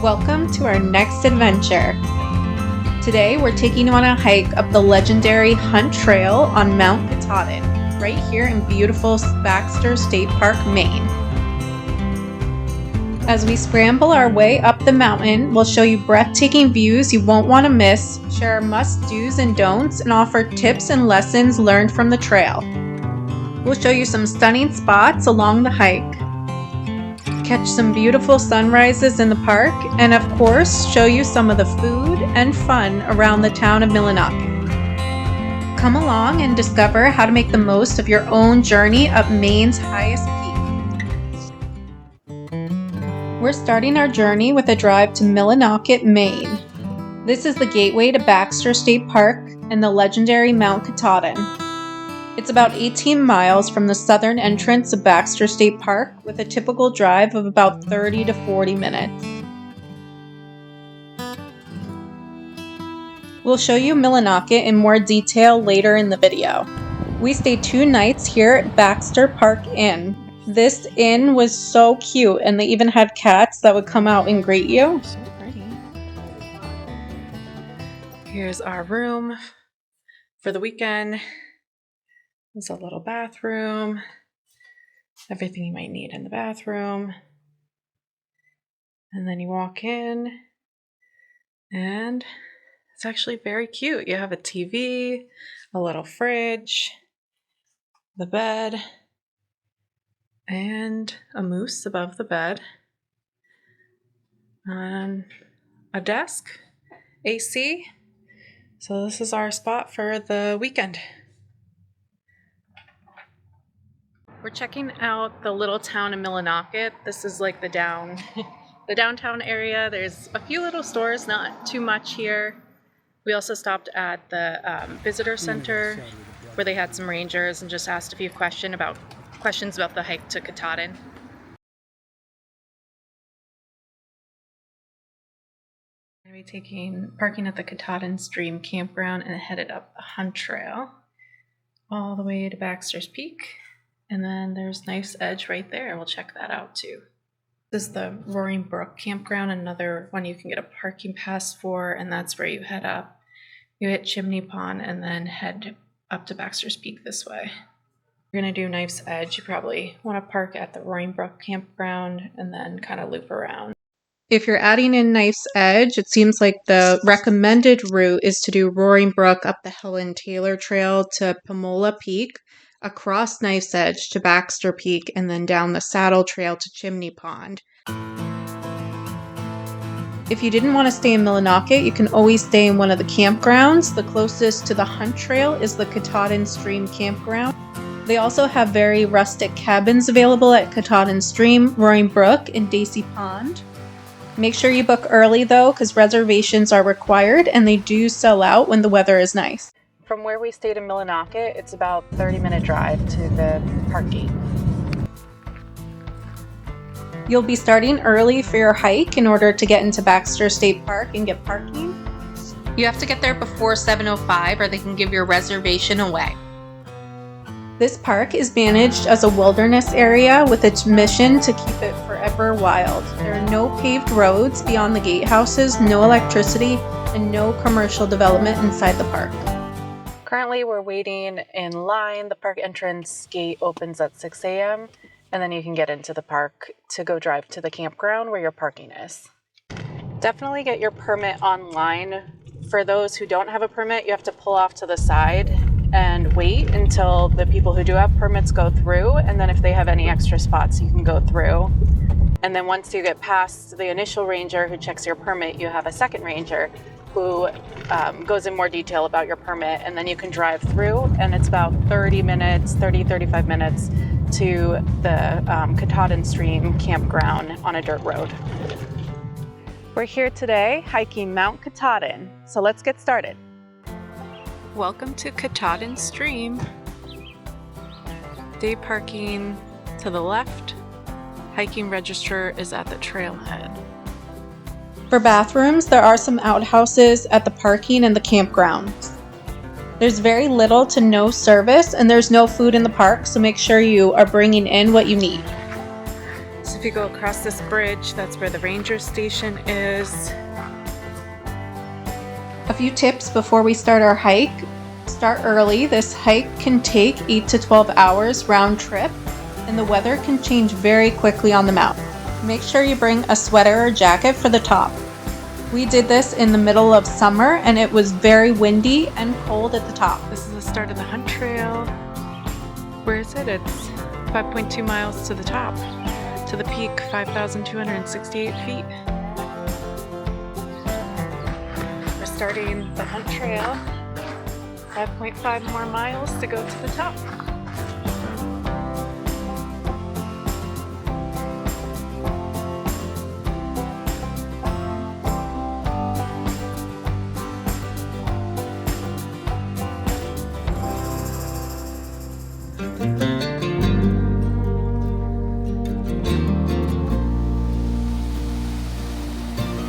Welcome to our next adventure. Today we're taking you on a hike up the legendary Hunt Trail on Mount Katahdin, right here in beautiful Baxter State Park, Maine. As we scramble our way up the mountain, we'll show you breathtaking views you won't want to miss, share our must-dos and don'ts, and offer tips and lessons learned from the trail. We'll show you some stunning spots along the hike, catch some beautiful sunrises in the park, and of course, show you some of the food and fun around the town of Millinocket. Come along and discover how to make the most of your own journey up Maine's highest peak. We're starting our journey with a drive to Millinocket, Maine. This is the gateway to Baxter State Park and the legendary Mount Katahdin. It's about 18 miles from the southern entrance of Baxter State Park with a typical drive of about 30 to 40 minutes. We'll show you Millinocket in more detail later in the video. We stayed 2 nights here at Baxter Park Inn. This inn was so cute, and they even had cats that would come out and greet you. So pretty. Here's our room for the weekend. There's a little bathroom, everything you might need in the bathroom. And then you walk in, and it's actually very cute. You have a TV, a little fridge, the bed, and a moose above the bed, and a desk, AC. So this is our spot for the weekend. We're checking out the little town of Millinocket. This is like the downtown area. There's a few little stores, not too much here. We also stopped at the visitor center where they had some rangers and just asked a few questions about the hike to Katahdin. I'm going to be parking at the Katahdin Stream Campground and headed up the Hunt Trail all the way to Baxter's Peak. And then there's nice Edge right there. We'll check that out too. This is the Roaring Brook Campground, another one you can get a parking pass for, and that's where you head up. You hit Chimney Pond and then head up to Baxter's Peak this way. You're going to do Knife's Edge. You probably want to park at the Roaring Brook Campground and then kind of loop around. If you're adding in Knife's Edge, it seems like the recommended route is to do Roaring Brook up the Helen Taylor Trail to Pamola Peak, across Knife's Edge to Baxter Peak, and then down the Saddle Trail to Chimney Pond. If you didn't want to stay in Millinocket, you can always stay in one of the campgrounds. The closest to the Hunt Trail is the Katahdin Stream Campground. They also have very rustic cabins available at Katahdin Stream, Roaring Brook, and Daisy Pond. Make sure you book early though, because reservations are required and they do sell out when the weather is nice. From where we stayed in Millinocket, it's about a 30-minute drive to the park gate. You'll be starting early for your hike in order to get into Baxter State Park and get parking. You have to get there before 7:05 or they can give your reservation away. This park is managed as a wilderness area with its mission to keep it forever wild. There are no paved roads beyond the gatehouses, no electricity, and no commercial development inside the park. Currently, we're waiting in line. The park entrance gate opens at 6 a.m. and then you can get into the park to go drive to the campground where your parking is. Definitely get your permit online. For those who don't have a permit, you have to pull off to the side and wait until the people who do have permits go through, and then if they have any extra spots, you can go through. And then once you get past the initial ranger who checks your permit, you have a second ranger who goes in more detail about your permit, and then you can drive through, and it's about 35 minutes to the Katahdin Stream Campground on a dirt road. We're here today hiking Mount Katahdin, so let's get started. Welcome to Katahdin Stream. Day parking to the left. Hiking register is at the trailhead. For bathrooms, there are some outhouses at the parking and the campground. There's very little to no service, and there's no food in the park, so make sure you are bringing in what you need. So If you go across this bridge, that's where the ranger station is. A few tips before we start our hike. Start early. This hike can take 8 to 12 hours round trip, and the weather can change very quickly on the mountain. Make sure you bring a sweater or jacket for the top. We did this in the middle of summer and it was very windy and cold at the top. This is the start of the hunt trail. Where is it? It's 5.2 miles to the top, to the peak, 5,268 feet. We're starting the hunt trail. 5.5 more miles to go to the top.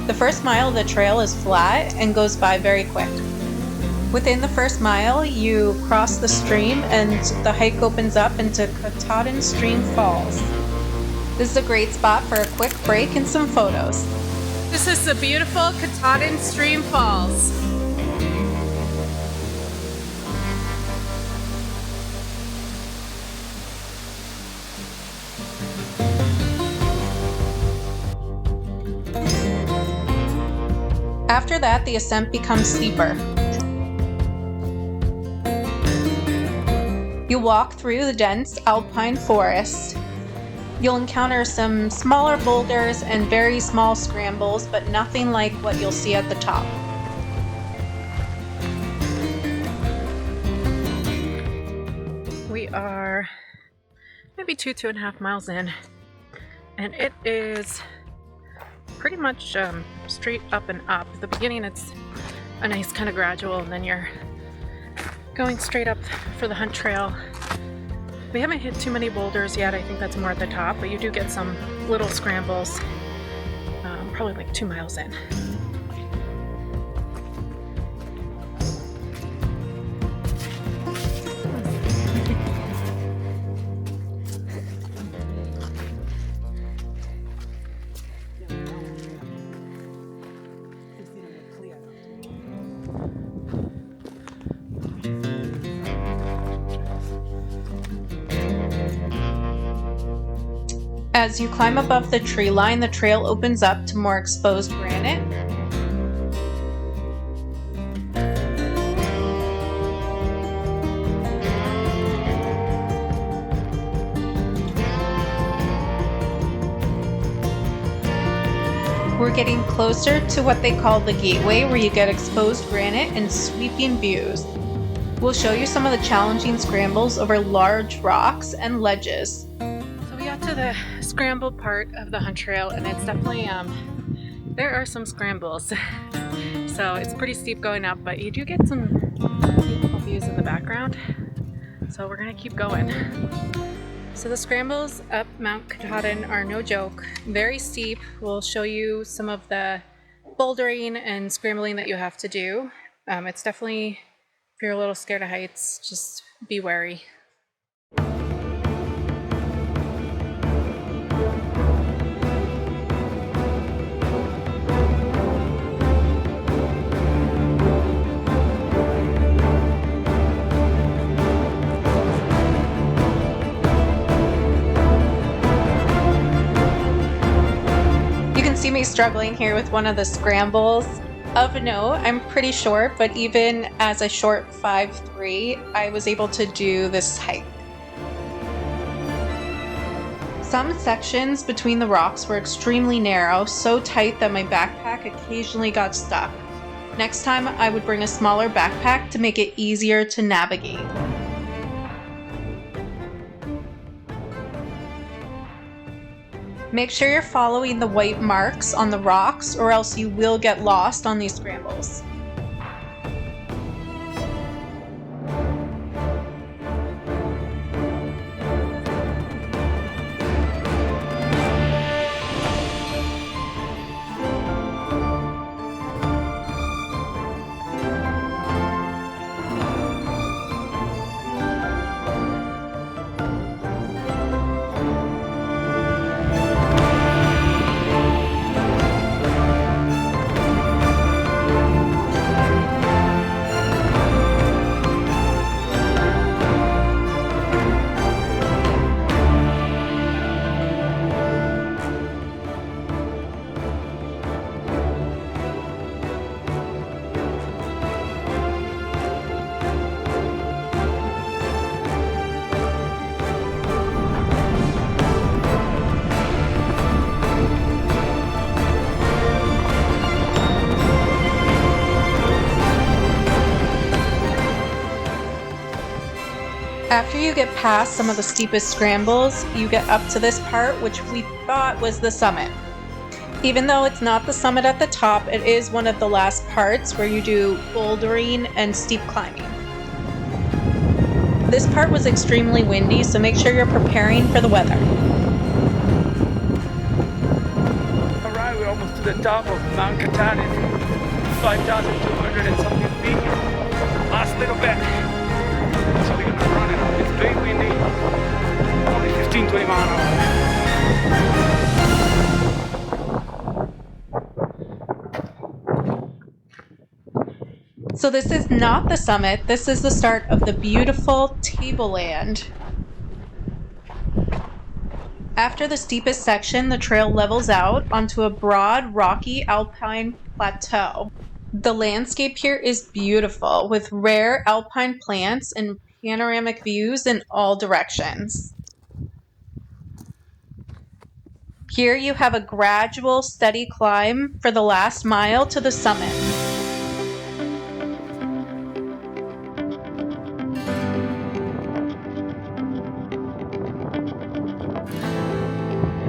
The first mile of the trail is flat and goes by very quick. Within the first mile, you cross the stream and the hike opens up into Katahdin Stream Falls. This is a great spot for a quick break and some photos. This is the beautiful Katahdin Stream Falls. After that, the ascent becomes steeper. You walk through the dense alpine forest. You'll encounter some smaller boulders and very small scrambles, but nothing like what you'll see at the top. We are maybe 2.5 miles in, and it is pretty much straight up and up. At the beginning it's a nice kind of gradual, and then you're going straight up for the hunt trail. We haven't hit too many boulders yet. I think that's more at the top, but you do get some little scrambles, probably like 2 miles in. As you climb above the tree line, the trail opens up to more exposed granite. We're getting closer to what they call the gateway, where you get exposed granite and sweeping views. We'll show you some of the challenging scrambles over large rocks and ledges. To the scrambled part of the hunt trail, and it's definitely there are some scrambles, so it's pretty steep going up, but you do get some beautiful views in the background, so we're gonna keep going. So the scrambles up Mount Katahdin are no joke, very steep. We'll show you some of the bouldering and scrambling that you have to do. It's definitely, if you're a little scared of heights, just be wary. See me struggling here with one of the scrambles. Of note, I'm pretty short, but even as a short 5'3", I was able to do this hike. Some sections between the rocks were extremely narrow, so tight that my backpack occasionally got stuck. Next time, I would bring a smaller backpack to make it easier to navigate. Make sure you're following the white marks on the rocks, or else you will get lost on these scrambles. After you get past some of the steepest scrambles, you get up to this part, which we thought was the summit. Even though it's not the summit at the top, it is one of the last parts where you do bouldering and steep climbing. This part was extremely windy, so make sure you're preparing for the weather. Alright, we're almost to the top of Mount Katahdin, 5,200 and something feet. Last little bit. So we're gonna run it. It's very windy. Only 15-20 miles an hour. So this is not the summit, this is the start of the beautiful Tableland. After the steepest section, the trail levels out onto a broad, rocky alpine plateau. The landscape here is beautiful, with rare alpine plants and panoramic views in all directions. Here you have a gradual, steady climb for the last mile to the summit.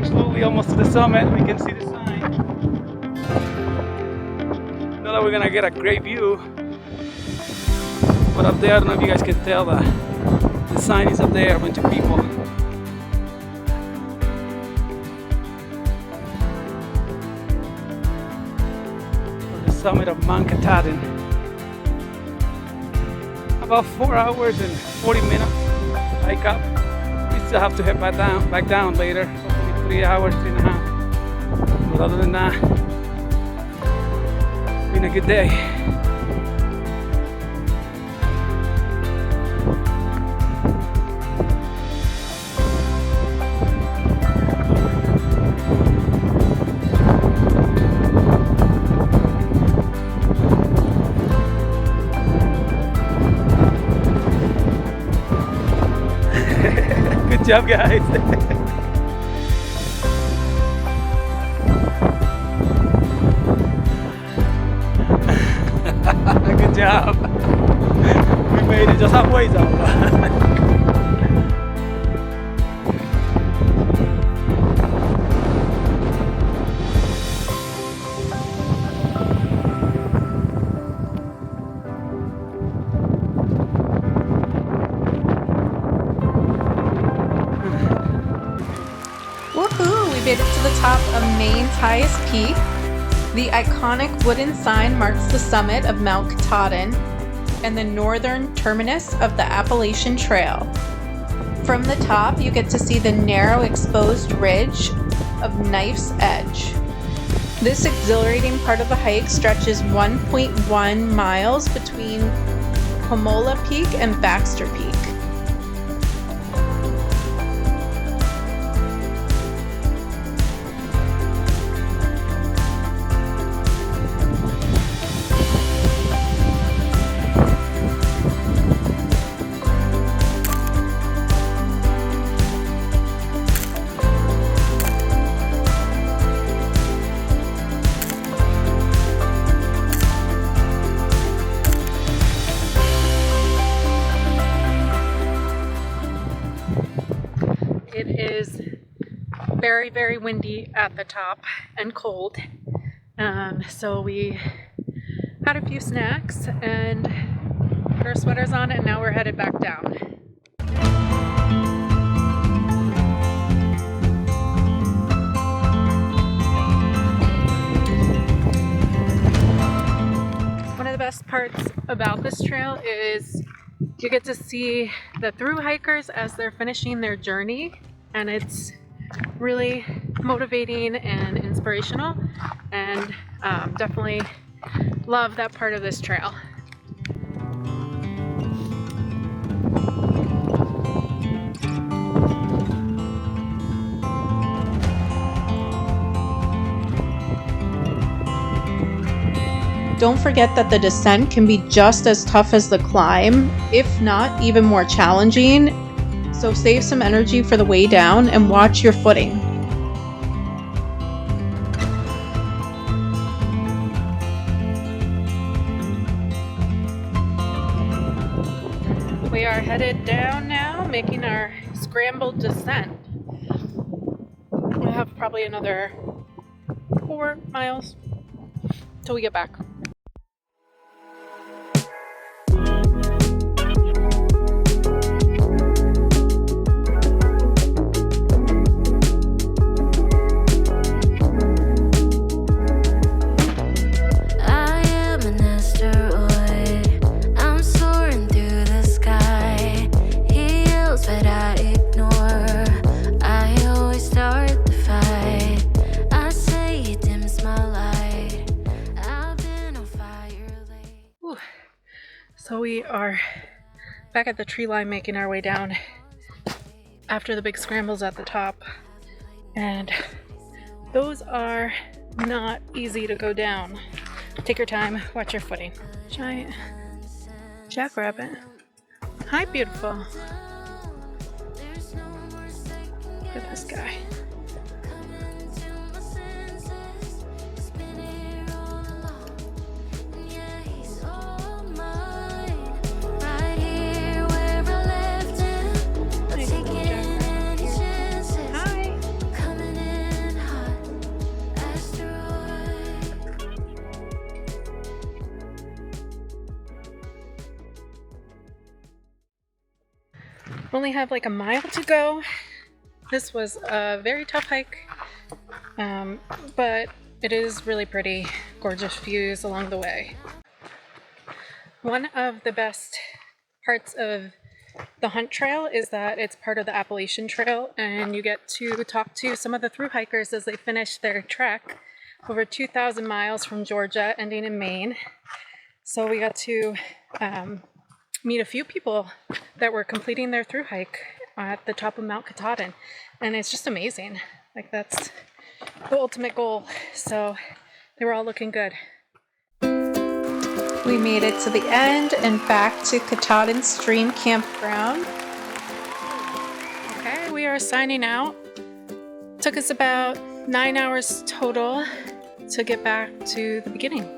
Slowly almost to the summit, we can see the sign. Know that we're gonna get a great view. But up there, I don't know if you guys can tell that the sign is up there, a bunch of people. On the summit of Mount Katahdin. About 4 hours and 40 minutes hike up. We still have to head back down later. 3 hours, 3.5. But other than that, it's been a good day. Good job, guys. Good job. We made it just halfway though. Woohoo! We made it to the top of Maine's highest peak. The iconic wooden sign marks the summit of Mount Katahdin and the northern terminus of the Appalachian Trail. From the top, you get to see the narrow exposed ridge of Knife's Edge. This exhilarating part of the hike stretches 1.1 miles between Pomola Peak and Baxter Peak. It is very, very windy at the top and cold. So we had a few snacks and put our sweaters on, and now we're headed back down. One of the best parts about this trail is you get to see the thru hikers as they're finishing their journey, and it's really motivating and inspirational, and definitely love that part of this trail. Don't forget that the descent can be just as tough as the climb, if not even more challenging, so save some energy for the way down and watch your footing. We are headed down now, making our scrambled descent. We have probably another 4 miles till we get back. So we are back at the tree line making our way down after the big scrambles at the top, and those are not easy to go down. Take your time, watch your footing. Giant jackrabbit. Hi, beautiful. Look at this guy. Only have like a mile to go. This was a very tough hike, but it is really pretty. Gorgeous views along the way. One of the best parts of the Hunt Trail is that it's part of the Appalachian Trail, and you get to talk to some of the thru hikers as they finish their trek over 2,000 miles from Georgia, ending in Maine. So we got to meet a few people that were completing their thru hike at the top of Mount Katahdin, and it's just amazing. Like, that's the ultimate goal. So they were all looking good. We made it to the end and back to Katahdin Stream Campground. Okay, we are signing out. Took us about 9 hours total to get back to the beginning.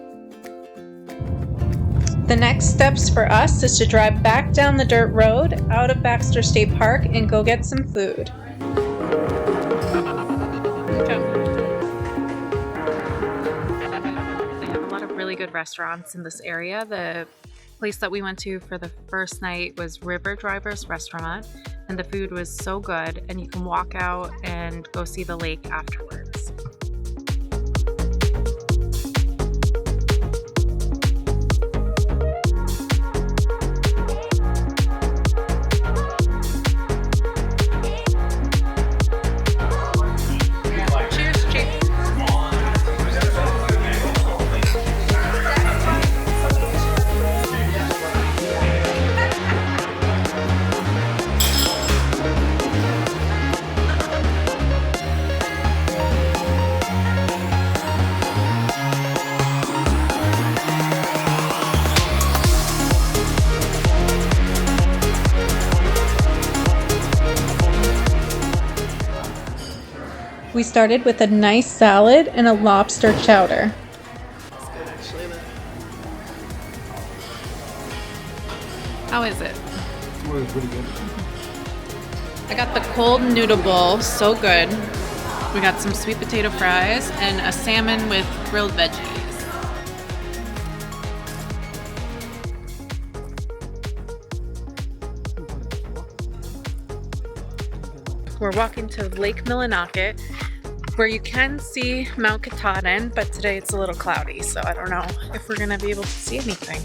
The next steps for us is to drive back down the dirt road out of Baxter State Park and go get some food. Okay. They have a lot of really good restaurants in this area. The place that we went to for the first night was River Driver's Restaurant, and the food was so good, and you can walk out and go see the lake afterwards. We started with a nice salad and a lobster chowder. How is it? It was pretty good. I got the cold noodle bowl, so good. We got some sweet potato fries and a salmon with grilled veggies. We're walking to Lake Millinocket, where you can see Mount Katahdin, but today it's a little cloudy, so I don't know if we're going to be able to see anything.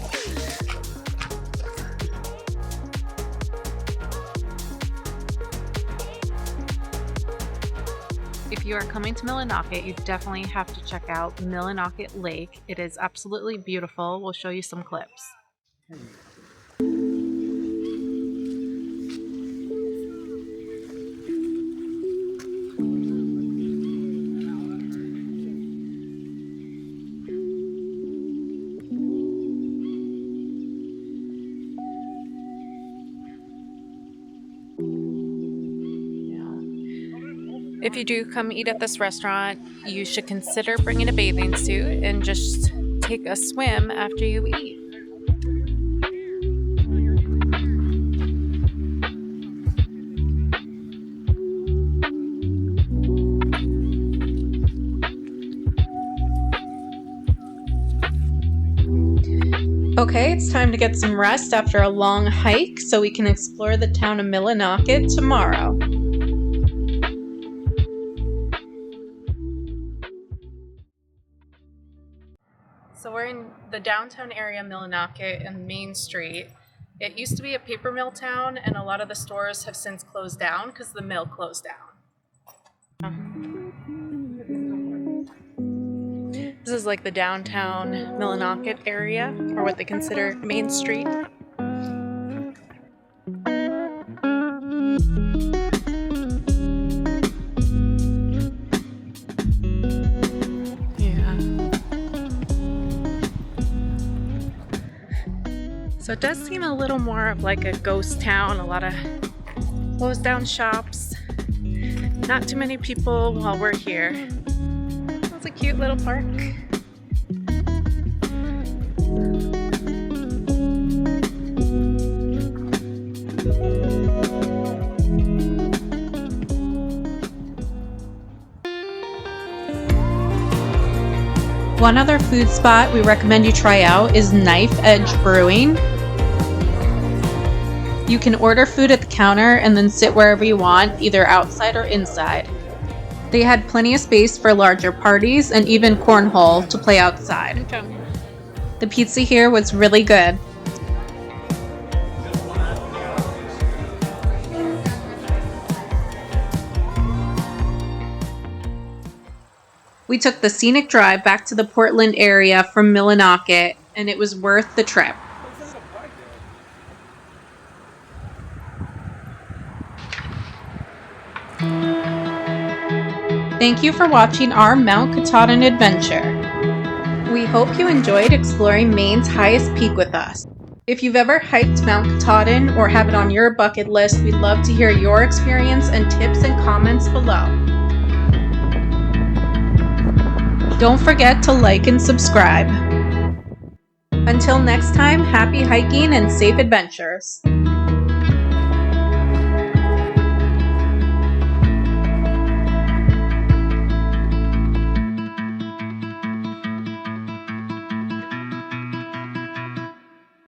If you are coming to Millinocket, you definitely have to check out Millinocket Lake. It is absolutely beautiful. We'll show you some clips. If you do come eat at this restaurant, you should consider bringing a bathing suit and just take a swim after you eat. Okay, it's time to get some rest after a long hike so we can explore the town of Millinocket tomorrow. So we're in the downtown area of Millinocket and Main Street. It used to be a paper mill town, and a lot of the stores have since closed down because the mill closed down. This is like the downtown Millinocket area, or what they consider Main Street. So it does seem a little more of like a ghost town, a lot of closed down shops, not too many people while we're here. It's a cute little park. One other food spot we recommend you try out is Edge Brewing. You can order food at the counter and then sit wherever you want, either outside or inside. They had plenty of space for larger parties and even cornhole to play outside. Okay. The pizza here was really good. We took the scenic drive back to the Portland area from Millinocket, and it was worth the trip. Thank you for watching our Mount Katahdin adventure. We hope you enjoyed exploring Maine's highest peak with us. If you've ever hiked Mount Katahdin or have it on your bucket list, we'd love to hear your experience and tips and comments below. Don't forget to like and subscribe. Until next time, happy hiking and safe adventures.